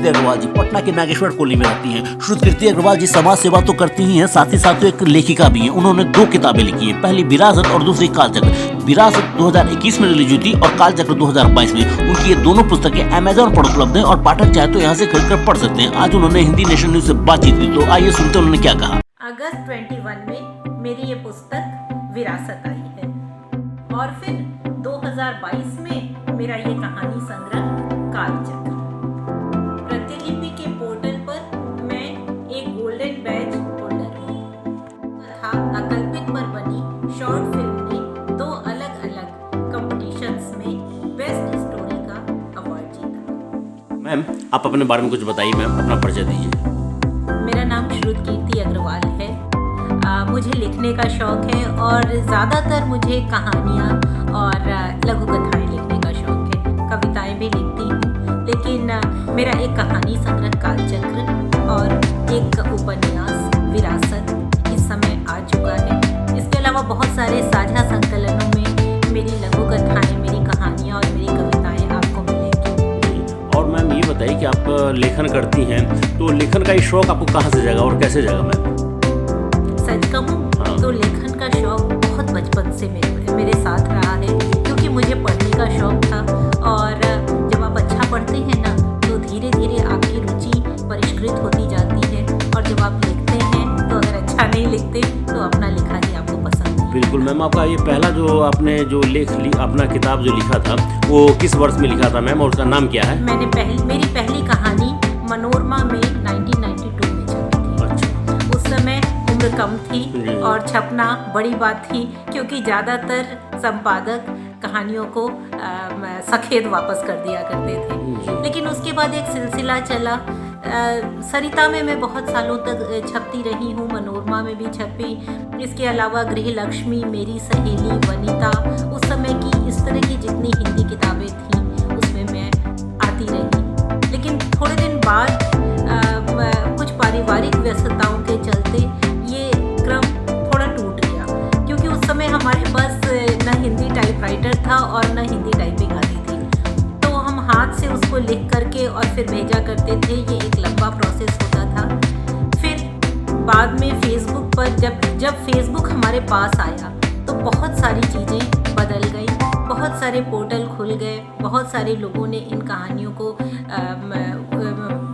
कीर्ति अग्रवाल जी पटना के नागेश्वर कॉलोनी में रहती हैं। श्रुत कीर्ति अग्रवाल जी समाज सेवा तो करती ही हैं, साथ ही साथ एक लेखिका भी हैं। उन्होंने 2 किताबें लिखी हैं, पहली विरासत और दूसरी कालचक्र। विरासत 2021 में रिलीज हुई थी और कालचक्र 2022 में। उनकी ये दोनों पुस्तकें अमेजॉन पर उपलब्ध हैं और पाठक चाहे तो यहाँ से खरीदकर पढ़ सकते हैं। आज उन्होंने हिंदी नेशन न्यूज से बातचीत की, तो आइए सुनते हैं उन्होंने क्या कहा। अगस्त 21 में मेरी ये पुस्तक विरासत आई है और फिर 2022 में मेरा ये कहानी संग्रह कालचक्र। प्रतिलिपि के पोर्टल पर मैं एक गोल्डन बैज होल्डर हूँ तथा अकल्पित पर बनी शॉर्ट फिल्म ने 2 अलग-अलग कंपटीशंस में बेस्ट स्टोरी का अवार्ड जीता। मैम आप अपने बारे में कुछ बताइए, मैम अपना परिचय दीजिए। मेरा नाम श्रुत कीर्ति अग्रवाल है। मुझे लिखने का शौक़ है और ज़्यादातर मुझे कहानियाँ और लघु कथाएँ लिखने का शौक़ है। कविताएँ भी लिखती हूँ, लेकिन मेरा एक कहानी संग्रह कालचक्र और एक उपन्यास विरासत इस समय आ चुका है। इसके अलावा बहुत सारे साझा संकलनों में मेरी लघु कथाएँ, मेरी कहानियाँ और मेरी कविताएँ आपको मिलेंगी। और मैम ये बताइए कि आप लेखन करती हैं, तो लेखन का ये शौक आपको कहाँ से जागा और कैसे जागा मैम? सच कहूँ तो लेखन का शौक बहुत बचपन से मेरे साथ रहा है, क्योंकि मुझे पढ़ने का शौक था और जब आप अच्छा पढ़ते हैं ना तो धीरे धीरे आपकी रुचि परिष्कृत होती जाती है और जब आप लिखते हैं तो अगर अच्छा नहीं लिखते तो अपना लिखा ही आपको पसंद नहीं। बिल्कुल मैम, आपका ये पहला जो आपने जो अपना किताब जो लिखा था वो किस वर्ष में लिखा था मैम और उसका नाम क्या है? मेरी पहली कहानी मनोरमा में 1992 में छपी थी। अच्छा। उस समय उम्र कम थी और छपना बड़ी बात थी, क्योंकि ज़्यादातर संपादक कहानियों को सखेद वापस कर दिया करते थे। लेकिन उसके बाद एक सिलसिला चला। सरिता में मैं बहुत सालों तक छपती रही हूँ, मनोरमा में भी छपी। इसके अलावा गृहलक्ष्मी, मेरी सहेली, वनिता, उस समय की इस तरह की जितनी हिंदी किताबें थीं उसमें मैं आती रही। लेकिन थोड़े दिन बाद कुछ पारिवारिक व्यस्तताओं के चलते ये क्रम थोड़ा टूट गया, क्योंकि उस समय हमारे पास न हिंदी टाइपराइटर था और न हिंदी टाइपिंग आती थी, तो हम हाथ से उसको लिख करके और फिर भेजा करते थे। ये एक लंबा प्रोसेस होता था। फिर बाद में फेसबुक पर जब फेसबुक हमारे पास आया तो बहुत सारी चीज़ें बदल गई, बहुत सारे पोर्टल खुल गए, बहुत सारे लोगों ने इन कहानियों को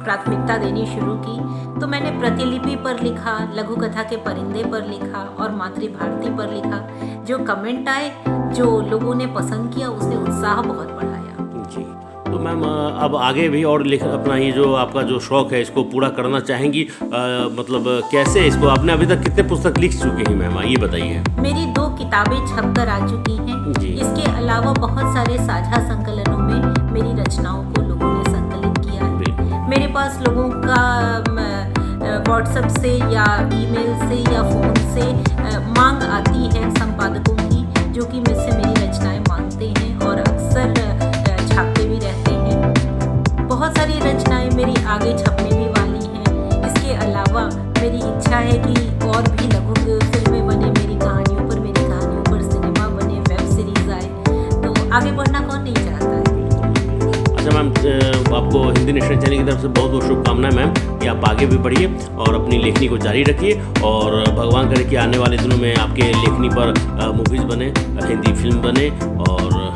प्राथमिकता देनी शुरू की। तो मैंने प्रतिलिपि पर लिखा, लघु कथा के परिंदे पर लिखा और मातृभारती पर लिखा। जो कमेंट आए, जो लोगों ने पसंद किया, उसने उत्साह बहुत बढ़ाया। जी, तो मैम अब आगे भी और अपना ये जो आपका जो शौक है इसको पूरा करना चाहेंगी? मतलब कैसे इसको आपने अभी तक कितने पुस्तक लिख चुके हैं मैम, ये बताइए। मेरी 2 किताबें छपकर आ चुकी हैं। इसके अलावा बहुत सारे साझा संकलनों में मेरी रचनाओं को लोगों ने संकलित किया है। मेरे पास लोगों का व्हाट्सएप से या ईमेल से या फ़ोन से मांग आती है संपादकों की, जो कि मुझसे मेरी रचनाएं मांगते हैं और अक्सर छापते भी रहते हैं। बहुत सारी रचनाएं मेरी आगे छपने भी वाली हैं। इसके अलावा मेरी इच्छा है कि और भी लघु फिल्में बने मेरी कहानियों पर सिनेमा बने, वेब सीरीज आए, तो आगे बढ़ना कौन नहीं चाहता है। अच्छा मैम, आपको हिंदी नेशनल चैनल की तरफ से बहुत बहुत शुभकामनाएं मैम कि आप आगे भी बढ़िए और अपनी लेखनी को जारी रखिए और भगवान करे कि आने वाले दिनों में आपके लेखनी पर मूवीज़ बने, हिंदी फिल्म बने और